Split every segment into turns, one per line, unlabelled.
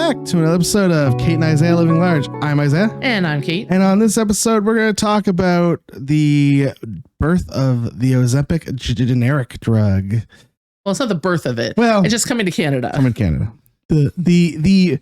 back to another episode of Kate and Isaiah Living Large. I'm Isaiah.
And I'm Kate.
And on this episode, we're going to talk about the birth of the Ozempic generic drug.
Well, it's not the birth of it.
Well,
it's just coming to Canada.
Coming to Canada. The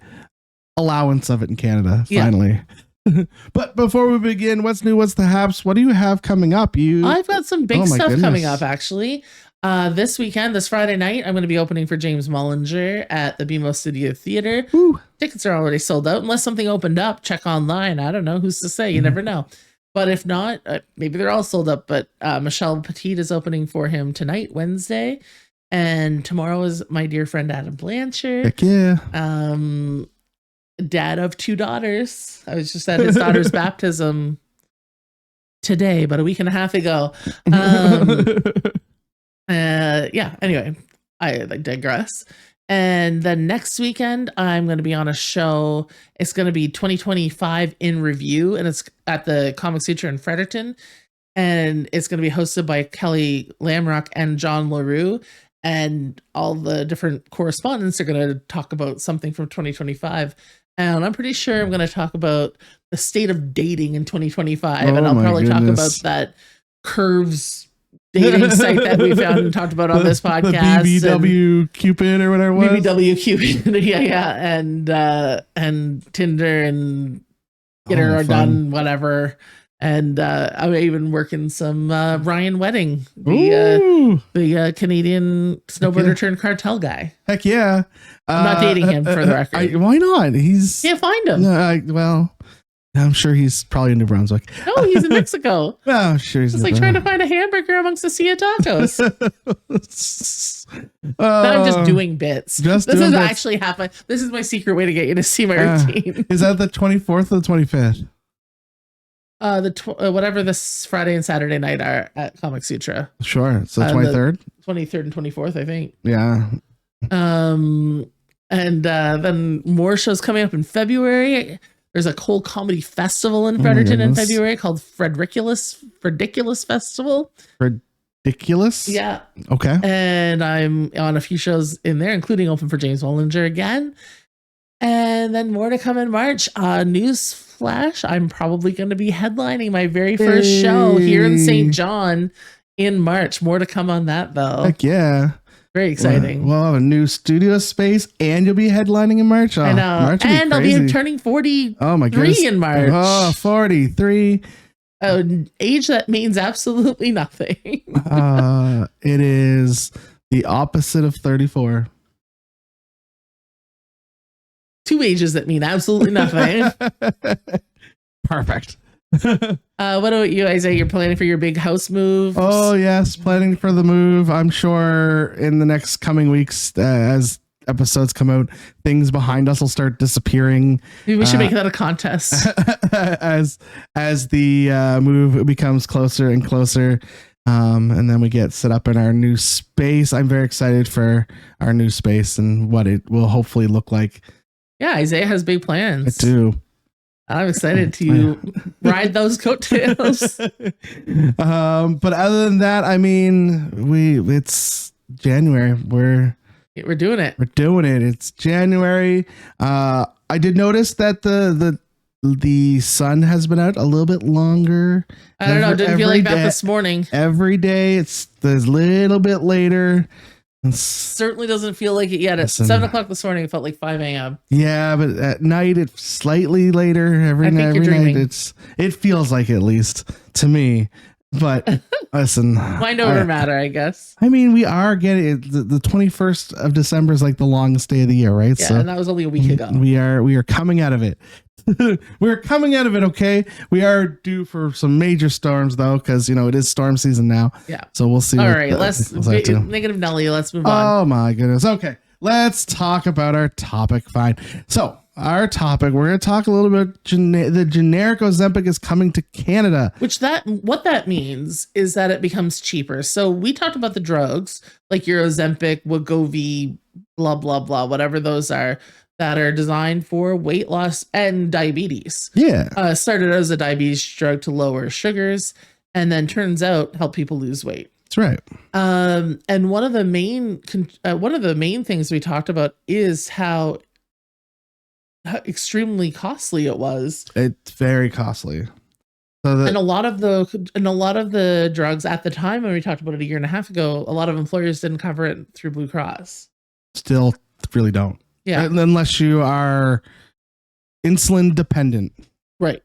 allowance of it in Canada, finally. Yeah. But before we begin, what's new? What's the haps? What do you have coming up?
I've got some big stuff coming up, actually. This weekend, this Friday night, I'm going to be opening for James Mullinger at the BMO Studio Theater.
Woo.
Tickets are already sold out. Unless something opened up, check online. I don't know. Who's to say? You never know. But if not, maybe they're all sold up. But Michelle Petit is opening for him tonight, Wednesday. And tomorrow is my dear friend Adam Blanchard.
Heck yeah.
Dad of 2 daughters. I was just at his daughter's baptism today, about a week and a half ago. Anyway, I digress. And then next weekend, I'm going to be on a show. It's going to be 2025 in review, and it's at the Comic Sutra in Fredericton. And it's going to be hosted by Kelly Lamrock and John LaRue. And all the different correspondents are going to talk about something from 2025. And I'm pretty sure I'm going to talk about the state of dating in 2025. And I'll probably talk about that Curves dating site that we found and talked about on this podcast.
The BBW Cupid or whatever it was.
BBW Cupid, yeah. And Tinder and Get Her Done, whatever. And I'm even working some Ryan Wedding, the Canadian snowboarder turned cartel guy.
Heck yeah.
I'm not dating him, for the record.
Why not? Can't
find him.
Well, I'm sure he's probably in New Brunswick.
No, he's in Mexico.
Oh, sure.
It's like trying to find a hamburger amongst the sea of tacos. I'm just doing bits. Actually half my. This is my secret way to get you to see my routine.
Is that the 24th or the 25th?
Whatever this Friday and Saturday night are at Comic Sutra.
Sure. So 23rd?
23rd and 24th, I think.
Yeah.
And then more shows coming up in February. There's a whole comedy festival in Fredericton in February called Frediculous Festival.
Ridiculous?
Yeah.
Okay.
And I'm on a few shows in there, including open for James Mullinger again. And then more to come in March. News flash, I'm probably going to be headlining my very first show here in St. John in March. More to come on that, though.
Heck yeah.
Very exciting.
We'll have a new studio space and you'll be headlining in March.
I know.
March
and I'll be turning 43 in March.
Oh, 43.
Age that means absolutely nothing.
It is the opposite of 34.
2 ages that mean absolutely nothing.
Perfect.
What about you, Isaiah? You're planning for your big house move?
Oh, yes. Planning for the move. I'm sure in the next coming weeks, as episodes come out, things behind us will start disappearing.
Maybe we should make that a contest.
as the move becomes closer and closer. And then we get set up in our new space. I'm very excited for our new space and what it will hopefully look like.
Yeah, Isaiah has big plans.
I do.
I'm excited to ride those coattails.
But other than that, I mean, it's January. We're
doing it.
We're doing it. It's January. I did notice that the sun has been out a little bit longer.
I don't know. Didn't feel like that this morning.
Every day it's a little bit later.
Certainly doesn't feel like it yet. At 7 o'clock this morning, it felt like 5 a.m.
Yeah, but at night it's slightly later. Every night it feels like, at least to me. But listen,
mind over matter, I guess.
I mean, we are getting it. The 21st of December is like the longest day of the year, right?
Yeah, so and that was only a week ago.
We are coming out of it. We're coming out of it. Okay, we are due for some major storms though, because it is storm season now.
Yeah.
So we'll see.
All right, let's negative Nelly. Let's move on.
Oh my goodness. Okay, let's talk about our topic. Fine. So our topic, we're going to talk a little bit. The generic Ozempic is coming to Canada.
What that means is that it becomes cheaper. So we talked about the drugs like your Ozempic, Wegovy, blah blah blah, whatever those are, that are designed for weight loss and diabetes.
Yeah.
Started as a diabetes drug to lower sugars, and then turns out help people lose weight.
That's right.
And one of the main things we talked about is how how extremely costly it was.
It's very costly. So
And a lot of the drugs at the time when we talked about it a year and a half ago, a lot of employers didn't cover it through Blue Cross.
still really don't.
Yeah.
Unless you are insulin dependent.
Right.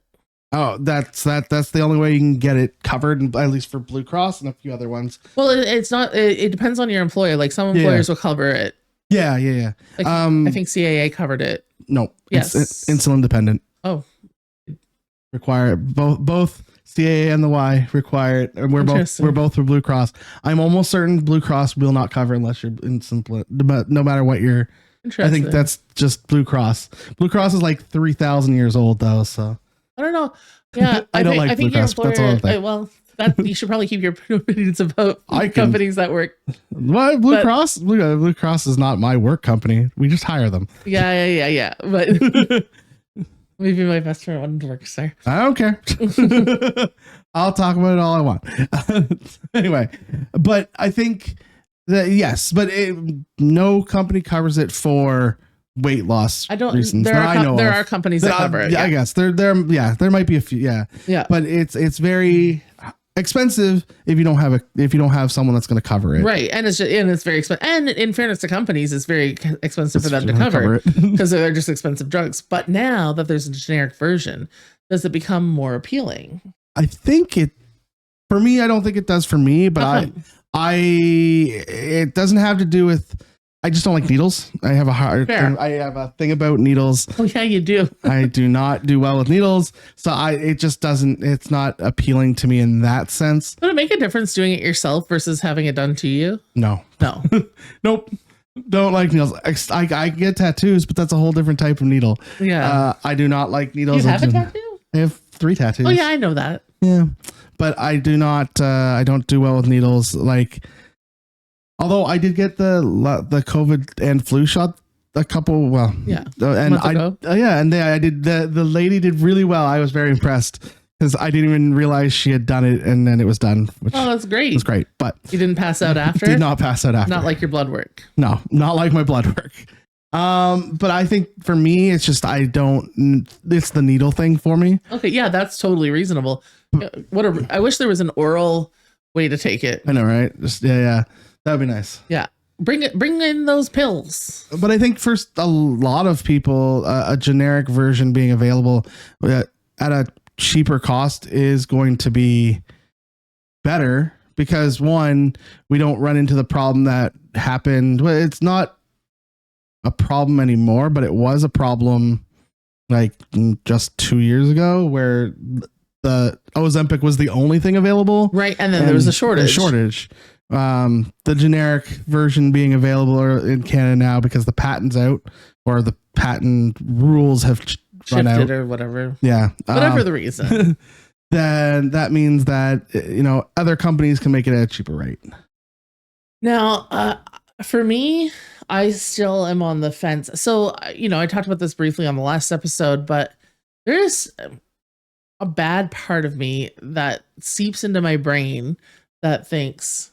Oh, that's the only way you can get it covered, at least for Blue Cross and a few other ones.
Well, it's not. It depends on your employer. Like some employers will cover it.
Yeah.
Like, I think CAA covered it.
No.
Yes.
It's insulin dependent.
Oh.
Require both CAA and the Y require it, and we're both for Blue Cross. I'm almost certain Blue Cross will not cover unless you're insulin, but no matter what you're. I think that's just Blue Cross. Blue Cross is like 3,000 years old though, so.
I don't know. Yeah,
I think Blue Cross. That's all I'm saying.
Well, you should probably keep your opinions about companies that work.
What Blue Cross? Blue Cross is not my work company. We just hire them.
Yeah. But maybe my best friend works there.
I don't care. I'll talk about it all I want. Anyway, but I think that yes, but no company covers it for weight loss reasons.
There are companies that cover it.
Yeah, I guess there might be a few. Yeah. But it's very expensive if you don't have someone that's going to cover it.
Right, and it's very expensive. And in fairness to companies, it's very expensive for them to cover it because they're just expensive drugs. But now that there's a generic version, does it become more appealing?
I think for me. I don't think it does for me, but it doesn't have to do with. I just don't like needles. I have a thing about needles.
Oh yeah, you do.
I do not do well with needles. So it's not appealing to me in that sense.
Would it make a difference doing it yourself versus having it done to you?
No. Nope. Don't like needles. I get tattoos, but that's a whole different type of needle.
Yeah.
I do not like needles.
You have a tattoo?
I have 3 tattoos.
Oh yeah, I know that.
Yeah. But I do not, I don't do well with needles. Like, although I did get the COVID and flu shot a couple, and I did. The lady did really well. I was very impressed because I didn't even realize she had done it, and then it was done.
That's great.
It was great, but
you didn't pass out after.
Did not pass out after.
Not like your blood work.
No, not like my blood work. But I think for me, it's just it's the needle thing for me.
Okay, yeah, that's totally reasonable. I wish there was an oral way to take it.
I know, right? Just yeah. That'd be nice.
Yeah. Bring in those pills.
But I think for a lot of people, a generic version being available at a cheaper cost is going to be better because one, we don't run into the problem that happened. Well, it's not a problem anymore, but it was a problem like just 2 years ago where the Ozempic was the only thing available.
Right. And then there was a shortage.
The generic version being available in Canada now because the patent's out or the patent rules have run out
or whatever.
Yeah.
Whatever the reason.
Then that means that, other companies can make it at a cheaper rate.
Now, for me, I still am on the fence. So, I talked about this briefly on the last episode, but there's a bad part of me that seeps into my brain that thinks,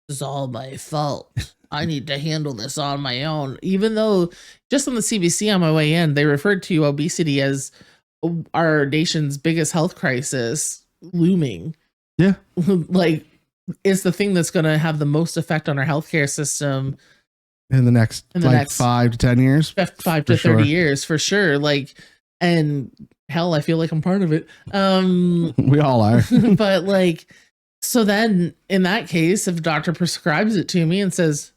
is all my fault. I need to handle this on my own. Even though just on the CBC on my way in, they referred to obesity as our nation's biggest health crisis looming.
Yeah.
Like it's the thing that's going to have the most effect on our healthcare system
in the next 5 to 10 years,
5 to 30 years for sure. Like, and hell, I feel like I'm part of it.
We all are.
But like, so then in that case, if a doctor prescribes it to me and says,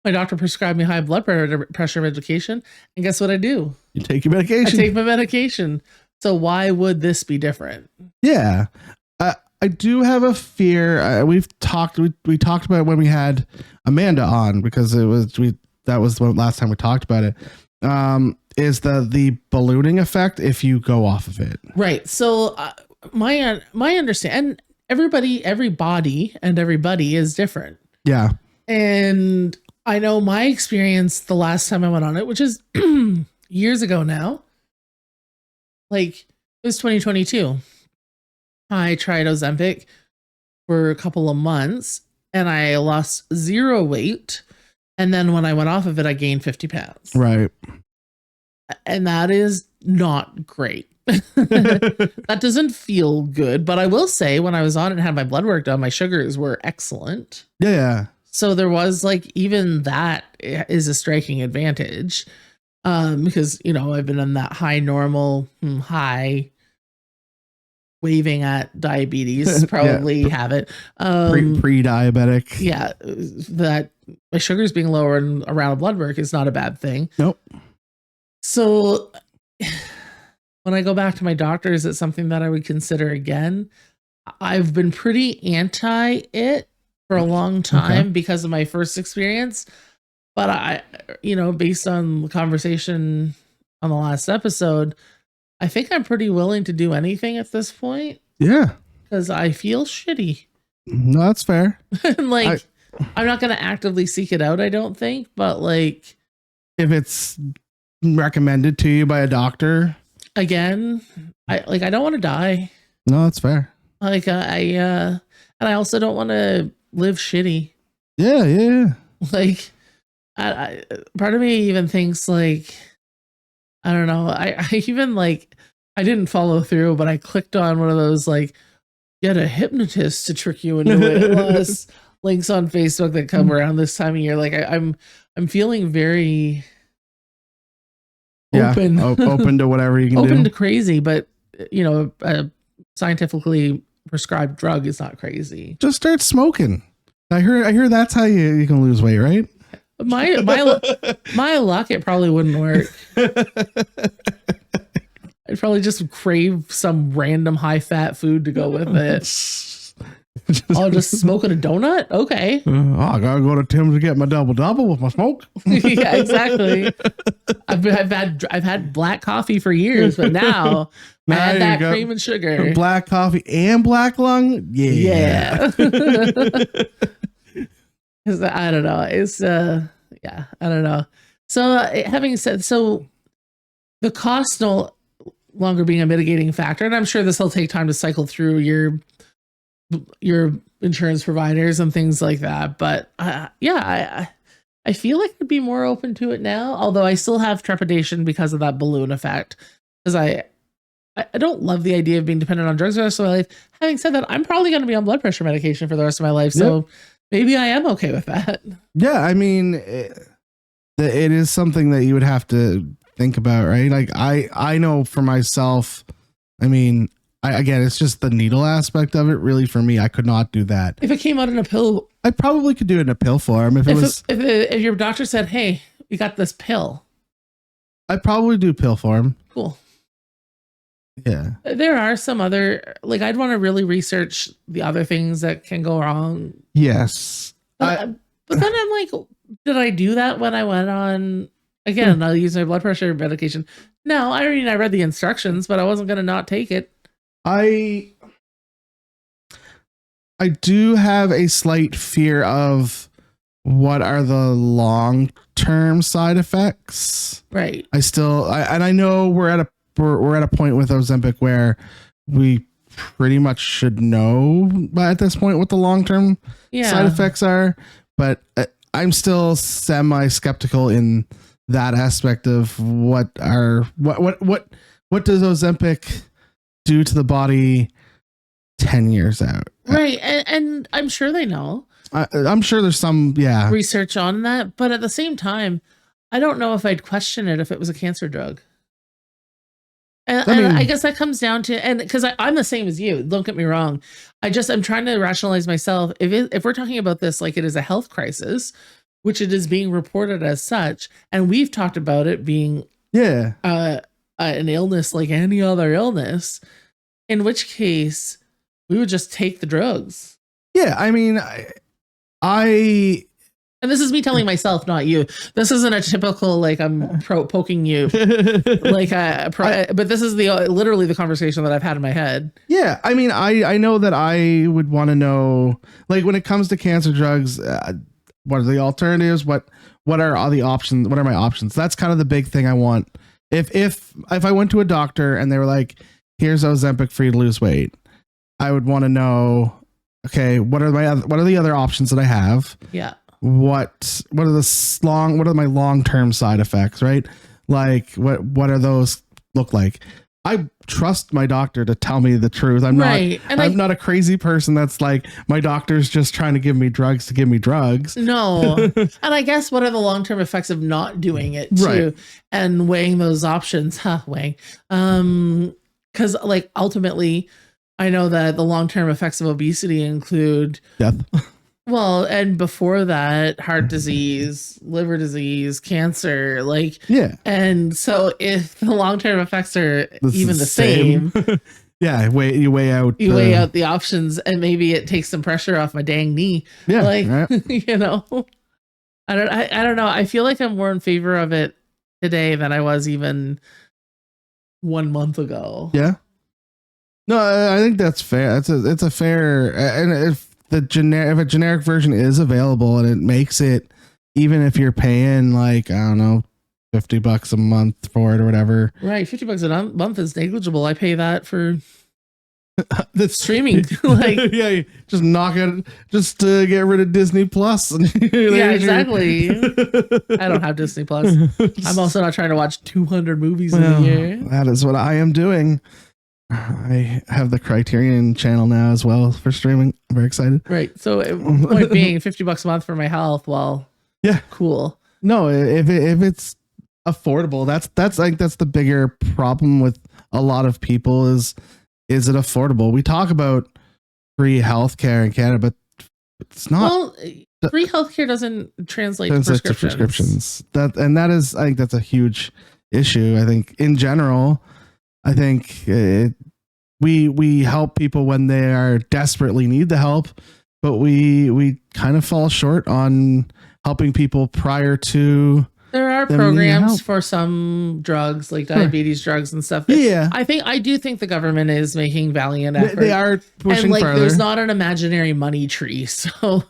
my doctor prescribed me high blood pressure medication, and guess what I do?
You take your medication.
I take my medication. So why would this be different?
Yeah. I do have a fear. We talked about it when we had Amanda on because that was the last time we talked about it. Is the ballooning effect if you go off of it.
Right. So my understanding, every body and everybody is different.
Yeah.
And I know my experience the last time I went on it, which is years ago now, like it was 2022. I tried Ozempic for a couple of months and I lost 0 weight. And then when I went off of it, I gained 50 pounds.
Right.
And that is not great. That doesn't feel good. But I will say, when I was on it and had my blood work done, my sugars were excellent.
Yeah.
So there was like, even that is a striking advantage. Because, you know, I've been on that high normal, high waving at diabetes, probably have it.
Pre-diabetic.
Yeah. That my sugars being lower and around a blood work is not a bad thing.
Nope.
So when I go back to my doctor, is it something that I would consider again? I've been pretty anti it for a long time because of my first experience. But I, you know, based on the conversation on the last episode, I think I'm pretty willing to do anything at this point.
Yeah.
Because I feel shitty.
No, that's fair.
Like, I'm not going to actively seek it out, I don't think. But like,
if it's recommended to you by a doctor,
again, I don't want to die.
No, that's fair.
Like, and I also don't want to live shitty.
Yeah.
Like, I part of me even thinks like, I don't know. I even like, I didn't follow through, but I clicked on one of those like, get a hypnotist to trick you into it. Links on Facebook that come around this time of year. Like I'm feeling very open,
open to whatever you can
open
do.
to crazy, but you know, a scientifically prescribed drug is not crazy.
Just start smoking. I hear that's how you can lose weight, right?
My luck, it probably wouldn't work. I'd probably just crave some random high fat food to go with it. I'll just smoking a donut. Okay.
I gotta go to Tim's to get my double with my smoke.
Yeah, exactly. I've had black coffee for years, but now I had that cream and sugar.
Black coffee and black lung. Yeah.
I don't know. It's I don't know. So having said, so the cost no longer being a mitigating factor, and I'm sure this will take time to cycle through your insurance providers and things like that. But I feel like I'd be more open to it now, although I still have trepidation because of that balloon effect. Because I don't love the idea of being dependent on drugs for the rest of my life. Having said that, I'm probably going to be on blood pressure medication for the rest of my life. So maybe I am okay with that. Yeah,
I mean, it is something that you would have to think about, right? Like I know for myself, I mean, again, it's just the needle aspect of it. Really, for me, I could not do that.
If it came out in a pill,
I probably could do it in a pill form.
If your doctor said, "Hey, we got this pill,"
I'd probably do pill form.
Cool.
Yeah.
There are some other, like, I'd want to really research the other things that can go wrong.
Yes.
But then I'm like, did I do that when I went on? Again, I'll use my blood pressure medication. No, I mean, I read the instructions, but I wasn't going to not take it.
I do have a slight fear of what are the long-term side effects.
Right.
I know we're at a point with Ozempic where we pretty much should know at this point what the long-term side effects are, but I'm still semi-skeptical in that aspect of what does Ozempic do to the body 10 years out.
Right. And I'm sure they know.
I'm sure there's some
research on that, but at the same time, I don't know if I'd question it if it was a cancer drug. And I guess that comes down to, and because I'm the same as you, don't get me wrong. I'm trying to rationalize myself. If we're talking about this like it is a health crisis, which it is being reported as such, and we've talked about it being an illness like any other illness, in which case we would just take the drugs. Yeah,
I mean,
and this is me telling myself, not you. This isn't a typical, like, I'm poking you. Like, but this is literally the conversation that I've had in my head.
Yeah. I mean, I know that I would want to know, like, when it comes to cancer drugs, what are the alternatives? What are all the options? What are my options? That's kind of the big thing I want. If I went to a doctor and they were like, here's Ozempic for you to lose weight, I would want to know, okay, what are the other options that I have?
Yeah.
What are my long-term side effects, right? Like what are those look like? I trust my doctor to tell me the truth. I'm not a crazy person that's like, my doctor's just trying to give me drugs to give me drugs.
No. And I guess what are the long-term effects of not doing it too?
Right.
And weighing those options. Weighing. Because like ultimately, I know that the long-term effects of obesity include
death.
Well, and before that, heart disease, liver disease, cancer, like,
yeah.
And so if the long-term effects are even the same,
yeah, you weigh out
the options, and maybe it takes some pressure off my dang knee.
Yeah,
like,
right.
you know, I don't know. I feel like I'm more in favor of it today than I was even 1 month ago.
Yeah. No, I think that's fair. It's a fair, and if a generic version is available and it makes it, even if you're paying like, I don't know, $50 a month for it or whatever.
Right. $50 a month is negligible. I pay that for the streaming. Like,
yeah, just knock it, just to get rid of Disney Plus.
Yeah, exactly. I don't have Disney Plus. I'm also not trying to watch 200 movies in a year.
That is what I am doing. I have the Criterion channel now as well for streaming. I'm very excited.
Right. So point being, $50 a month for my health. Well,
yeah,
cool.
No, if it's affordable, that's like, that's the bigger problem with a lot of people is it affordable? We talk about free healthcare in Canada, but it's not.
Well, free healthcare doesn't translate to prescriptions.
That is, I think that's a huge issue. I think in general, I think we help people when they are desperately need the help, but we kind of fall short on helping people prior to.
There are programs for some drugs, like diabetes drugs and stuff.
Yeah,
I do think the government is making valiant efforts.
They are pushing
and like
further.
There's not an imaginary money tree, so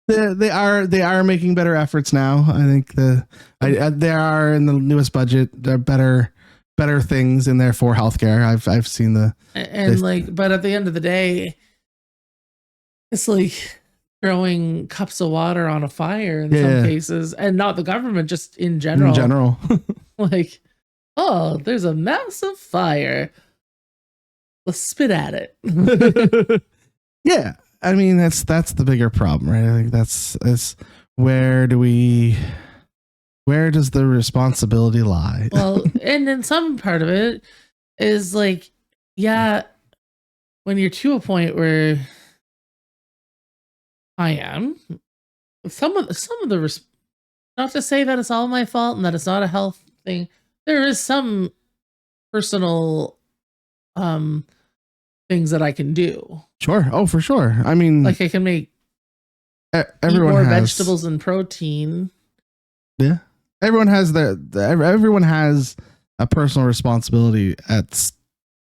they are making better efforts now. I think there are in the newest budget there are better things in there for healthcare. I've seen
but at the end of the day, it's like throwing cups of water on a fire in some cases, and not the government, just in general. Like, oh, there's a massive fire, let's spit at it.
Yeah, I mean that's the bigger problem, right? I think that's where does the responsibility lie?
Well, and then some part of it is like, yeah, when you're to a point where I am, some of the not to say that it's all my fault and that it's not a health thing. There is some personal things that I can do.
Sure. Oh, for sure. I mean,
like I can make
everyone
more
has
vegetables and protein.
Yeah. Everyone has everyone has a personal responsibility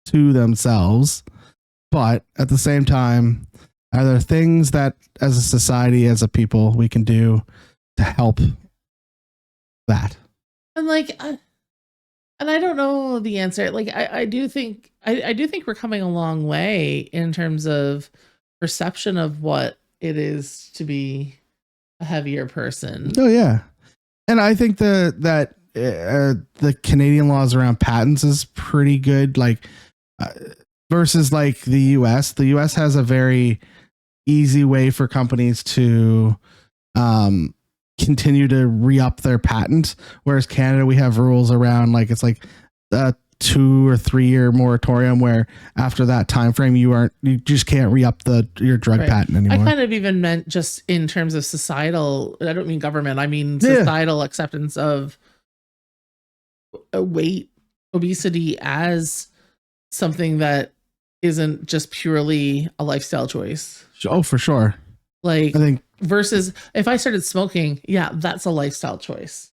to themselves, but at the same time, are there things that as a society, as a people, we can do to help that?
And like, and I don't know the answer. Like, I do think we're coming a long way in terms of perception of what it is to be a heavier person.
Oh yeah, and I think that the Canadian laws around patents is pretty good. Like versus like the U.S. The U.S. has a very easy way for companies to continue to re-up their patent, whereas Canada, we have rules around like it's like a 2 or 3 year moratorium where after that time frame you just can't re-up your drug patent anymore.
I kind of even meant just in terms of societal. I don't mean government. I mean societal acceptance of obesity as something that isn't just purely a lifestyle choice.
Oh, for sure.
Like,
I think
versus if I started smoking, yeah, that's a lifestyle choice.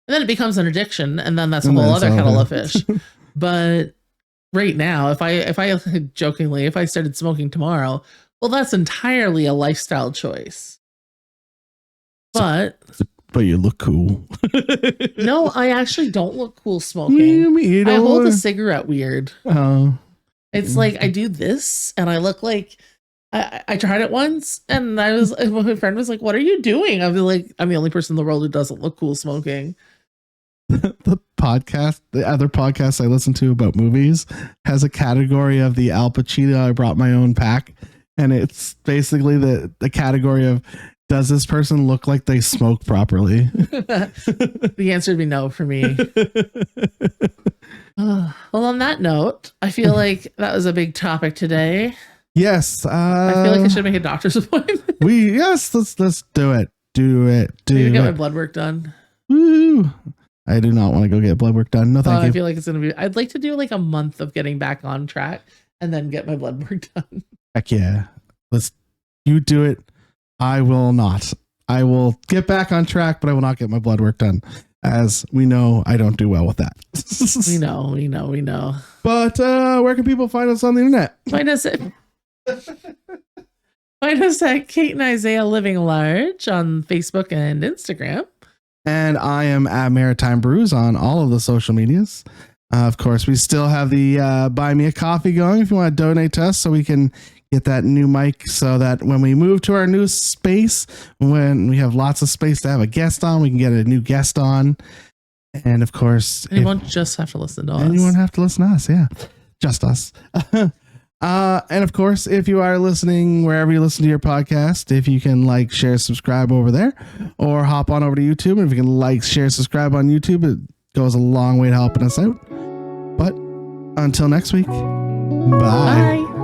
And then it becomes an addiction, and then that's a whole other kettle of fish. But right now, if I jokingly, if I started smoking tomorrow, well, that's entirely a lifestyle choice. But
you look cool.
No, I actually don't look cool smoking. I hold a cigarette weird.
Oh.
It's like I do this and I look like I tried it once and my friend was like, "What are you doing?" I was like, "I'm the only person in the world who doesn't look cool smoking."
the other podcast I listen to about movies has a category of the Al Pacino I brought my own pack, and it's basically the category of, does this person look like they smoke properly?
The answer would be no for me. Well, on that note, I feel like that was a big topic today.
Yes.
I feel like I should make a doctor's appointment.
Let's do it. Do it.
Maybe get my blood work done.
Woo. I do not want to go get blood work done. No, thank you.
I feel like it's going to be, I'd like to do like a month of getting back on track and then get my blood work done.
Heck yeah. You do it. I will not. I will get back on track, but I will not get my blood work done. As we know, I don't do well with that.
We know.
But where can people find us on the internet?
Find us at Kate and Isaiah Living Large on Facebook and Instagram.
And I am at Maritime Brews on all of the social medias. Of course, we still have the Buy Me a Coffee going if you want to donate to us so we can get that new mic, so that when we move to our new space, when we have lots of space to have a guest on, we can get a new guest on. And of course,
you won't just have to listen to us.
And you won't have to listen to us. Yeah, just us. And of course, if you are listening wherever you listen to your podcast, if you can like, share, subscribe over there, or hop on over to YouTube. And if you can like, share, subscribe on YouTube, it goes a long way to helping us out. But until next week, bye.